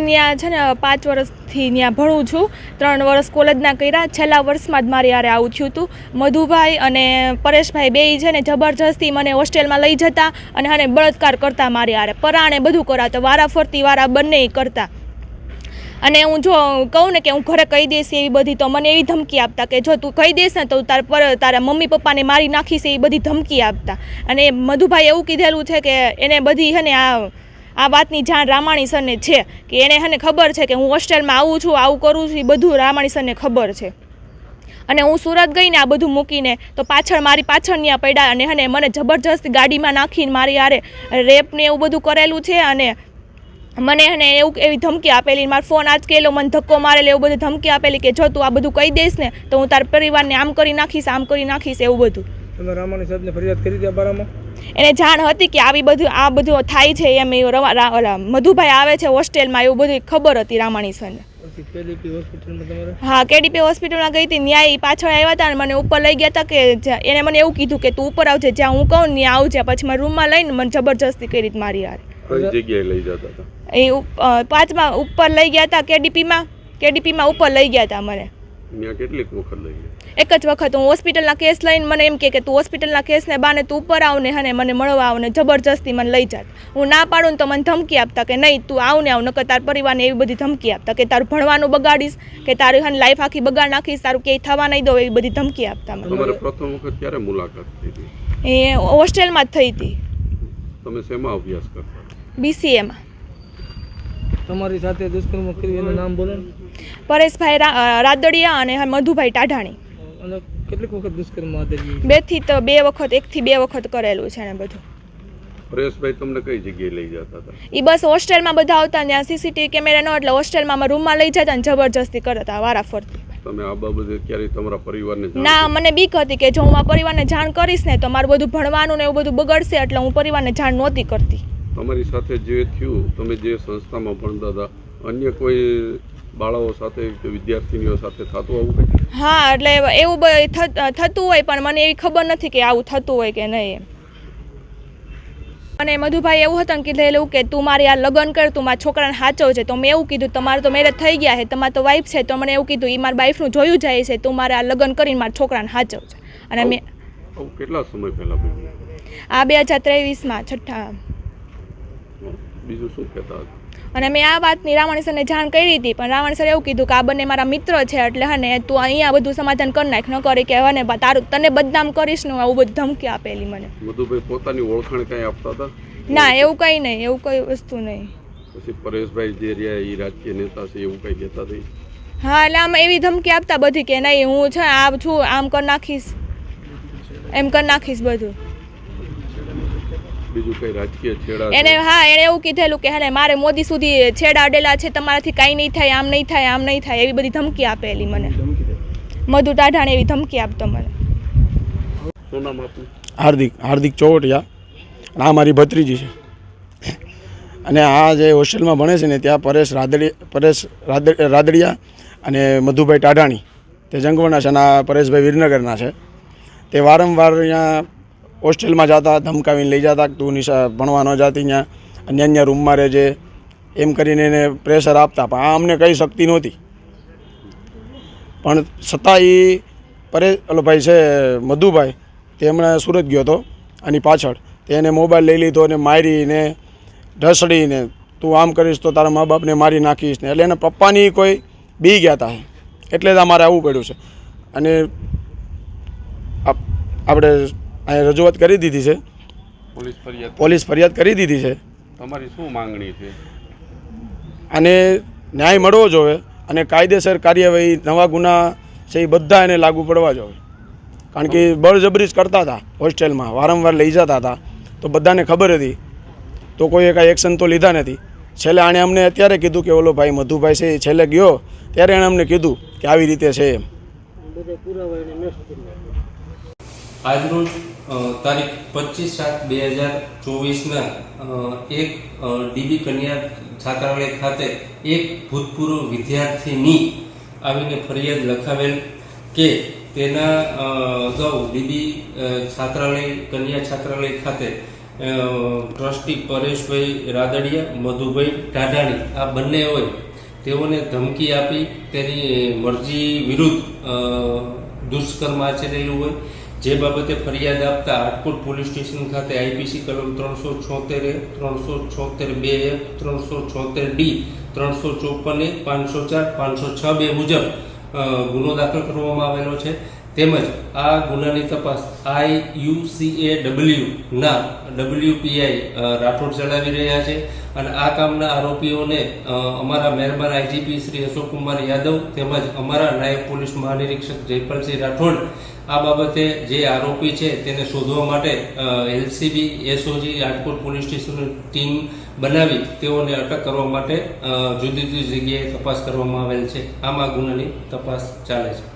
ત્યાં છે ને 5 વર્ષથી ત્યાં ભણું છું, 3 વર્ષ કોલેજના કર્યા. છેલ્લા વર્ષમાં જ મારી હારે આવું થયું હતું. મધુભાઈ અને પરેશભાઈ બેય છે ને જબરજસ્તી મને હોસ્ટેલમાં લઈ જતા અને બળાત્કાર કરતા મારી હારે, પરાણે બધું કરાવતા, વારા ફરતી વારા બંને કરતા. અને હું જો કહું ને કે હું ઘરે કહી દઈશ એવી બધી, તો મને એવી ધમકી આપતા કે જો તું કહી દઈશ ને તો તારા મમ્મી પપ્પાને મારી નાખીશ, એવી બધી ધમકી આપતા. અને મધુભાઈ એવું કીધેલું છે કે એને બધી છે ને આ વાતની જાણ રામાણી સરને છે, કે એને હને ખબર છે કે હું હોસ્ટેલમાં આવું છું, આવું કરું છું, એ બધું રામાણી સરને ખબર છે. અને હું સુરત ગઈ ને આ બધું મૂકીને તો મારી પાછળ ત્યાં પડ્યા અને મને જબરજસ્ત ગાડીમાં નાખીને મારી હારે રેપ ને એવું બધું કરેલું છે. અને મને એવી ધમકી આપેલી, મારો ફોન આંચકેલો, મને ધક્કો મારેલો, એવું બધું ધમકી આપેલી કે જો તું આ બધું કહી દઈશ ને તો હું તારા પરિવારને આમ કરી નાખીશ, આમ કરી નાખીશ, એવું બધું. તમે રામાણી સાહેબને ફરિયાદ કરી હતી આ બારામાં? એને જાણ હતી કે આ બધું થાય છે એમ. મધુભાઈ આવે છે હોસ્ટેલમાં, એવું બધું ખબર હતી રામાણી સરને. હા, કેડીપી હોસ્પિટલમાં ગઈ હતી, ન્યાય પાછળ આવ્યા હતા અને મને ઉપર લઈ ગયા હતા કે એને મને એવું કીધું કે તું ઉપર આવજે, જ્યાં હું કહું ત્યાં આવજે. પછી મારા રૂમમાં લઈને મને જબરજસ્તી કરી હતી મારી હારે. કઈ જગ્યાએ લઈ જતા હતા? એ 5માં ઉપર લઈ ગયા હતા, કેડીપીમાં ઉપર લઈ ગયા હતા મને. ત્યાં કેટલીક વખત લઈ ગયા? એક જ વખત. હું હોસ્પિટલના કેસ લઈને મને એમ કે તું હોસ્પિટલના કેસને બાને તું ઉપર આવ ને મને મળવા આવ ને, જબરજસ્તી મને લઈ જાત. હું ના પાડું ને તો મને ધમકી આપતા કે નહીં તું આવ ને આવ, નકર તાર પરિવારને એવી બધી ધમકી આપતા કે તારું ભણવાનું બગાડીશ, કે તારી લાઈફ આખી બગાડ નાખીશ, તારું ક્યાંય થવા નહીં દો, એવી બધી ધમકી આપતા મને. તમારે પ્રથમ વખત ક્યારે મુલાકાત થઈ હતી? એ હોસ્ટેલમાં જ થઈ હતી. તમે શેમાં અભ્યાસ કરતા? BCAમાં. તમારી સાથે દુષ્કર્મ કર્યું એનું નામ બોલો. પરેશભાઈ રાદડિયા અને મધુભાઈ ટાઢાણી. અને કેટલીક વખત દુષ્કર્મ આદર્યું? 1 થી 2 વખત કરેલું છે ને બધું. પરેશભાઈ તમને કઈ જગ્યાએ લઈ જતા હતા? એ બસ હોસ્ટેલમાં બધા આવતા, ત્યાં CCTV કેમેરા ન એટલે હોસ્ટેલમાં રૂમમાં લઈ જતા ને જબરજસ્તી કરતા વારા ફરતી. તમે આ બાબતે ક્યારે તમારા પરિવારને જાણ? ના, મને બીક હતી કે જો હું મારા પરિવારને જાણ કરીશ ને તો મારું બધું ભણવાનું ને એવું બધું બગડશે, એટલે હું પરિવારને જાણ નહોતી કરતી. તમારી સાથે જે થયું, તમે જે સંસ્થામાં ભણતા હતા, અન્ય કોઈ બાળાઓ સાથે કે વિદ્યાર્થીનીઓ સાથે થતું આવું કંઈ? હા, એટલે એવું થતું હોય, પણ મને એવી ખબર નથી કે આવું થતું હોય કે નહીં. અને મધુભાઈ એવું હતું કીધેલું કે તું મારી આ લગ્ન કર, તું મારા છોકરાને સાચવ છે. તો મેં એવું કીધું તમારે તો મેરેજ થઈ ગયા છે, તમારે તો વાઈફ છે. તો મને એવું કીધું એ મારા વાઈફનું જોયું જાય છે, તું મારે આ લગ્ન કરીને મારા છોકરાને સાચવ છે. અને મેં કેટલા સમય પહેલા બન્યું? આ 2023માં છઠ્ઠા. બીજું શું કહેતા હતા? અને મેં આ વાતની રામાણી સરને જાણ કરી હતી, પણ રામાણી સર એવું કીધું કે આ બંને મારા મિત્ર છે, એટલે તું અહીંયા બધું સમાધાન કરી નાખ, ન કરી કે તને બદનામ કરીશ ને, આવું બધું ધમકી આપેલી મને. મધુભાઈ પોતાની ઓળખાણ કઈ આપતા હતા? ના, એવું કંઈ નહીં, એવું કઈ વસ્તુ નહીં. પછી પરેશભાઈ જે રહ્યા એ રાજકીય નેતા છે એવું કઈ કહેતા હતા? હા, એટલે આમ એવી ધમકી આપતા બધી કે નહીં હું છે આ છું, આમ કરી નાખીશ, એમ કરી નાખીશ બધું. બીજું કઈ રાજકીય છેડા? એને એવું કીધેલું કે મારે મોદી સુધી છેડા અડેલા છે, તમારાથી કાંઈ નહીં થાય, આમ નહીં થાય, આમ નહીં થાય, એવી બધી ધમકી આપેલી મને. મધુ ટાઢાણે એવી ધમકી આપતો મને. શું નામ આપનું? હાર્દિક ચોવટિયા. આ મારી ભત્રીજી છે. અને આ જે હોસ્ટેલમાં ભણે છે ને ત્યાં પરેશ રાદડિયા અને મધુભાઈ ટાઢાણી તે જંગવરના છે, અને આ પરેશભાઈ વિરનગરના છે. તે વારંવાર અહીંયા હોસ્ટેલમાં જતા, ધમકાવીને લઈ જતા, તું નિશા ભણવા ન જાતી, ત્યાં અન્ય રૂમમાં રહેજે, એમ કરીને એને પ્રેશર આપતા. પણ આ અમને કંઈ શક્તિ નહોતી. પણ છતાં એ ભાઈ છે મધુભાઈ, તે હમણાં સુરત ગયો હતો આની પાછળ, તેને મોબાઈલ લઈ લીધો અને મારીને ઢસડીને તું આમ કરીશ તો તારા મા બાપને મારી નાખીશ ને, એટલે એના પપ્પાની કોઈ બી ગયા હતા, એટલે જ અમારે આવવું પડ્યું છે. અને આપણે અહીંયા રજૂઆત કરી દીધી છે, પોલીસ ફરિયાદ કરી દીધી છે. તમારી શું માંગણી છે? અને ન્યાય મળવો જોઈએ અને કાયદેસર કાર્યવાહી, નવા ગુના છે એ બધા એને લાગુ પડવા જોઈએ. કારણ કે બળજબરી જ કરતા હતા, હોસ્ટેલમાં વારંવાર લઈ જતા હતા, તો બધાને ખબર હતી, તો કોઈએ કાંઈ એક્શન તો લીધા નથી. છેલ્લે આણે અમને અત્યારે કીધું કે ઓલો ભાઈ મધુભાઈ છે, છેલ્લે ગયો ત્યારે એણે અમને કીધું કે આવી રીતે છે એમ. આજરોજ તારીખ 25/7/2024ના એક DB કન્યા છાત્રાલય ખાતે એક ભૂતપૂર્વ વિદ્યાર્થીની આવીને ફરિયાદ લખાવેલ કે તેના અગાઉ DB છાત્રાલય કન્યા છાત્રાલય ખાતે ટ્રસ્ટી પરેશભાઈ રાદડિયા, મધુભાઈ ટાઢાણી આ બંને હોય તેઓને ધમકી આપી તેની મરજી વિરુદ્ધ દુષ્કર્મ આચરેલું હોય, જે બાબતે ફરિયાદ આપતા રાજકોટ પોલીસ સ્ટેશન ખાતે આઈપીસી કલમ 376A, 376B, 376D, 354A, 504, 506B મુજબ ગુનો દાખલ કરવામાં આવેલો છે. તેમજ આ ગુનાની તપાસ IUCAW ના WPI રાઠોડ ચલાવી રહ્યા છે અને આ કામના આરોપીઓને અમારા મહેરબાન આઈજીપી શ્રી અશોકકુમાર યાદવ તેમજ અમારા નાયબ પોલીસ મહાનિરીક્ષક જયપાલસિંહ રાઠોડ આ બાબતે જે આરોપી છે તેને શોધવા માટે LCB SOG રાજકોટ પોલીસ સ્ટેશનની ટીમ બનાવી તેઓને અટક કરવા માટે જુદી જુદી જગ્યાએ તપાસ કરવામાં આવેલ છે. આમાં ગુનાની તપાસ ચાલે છે.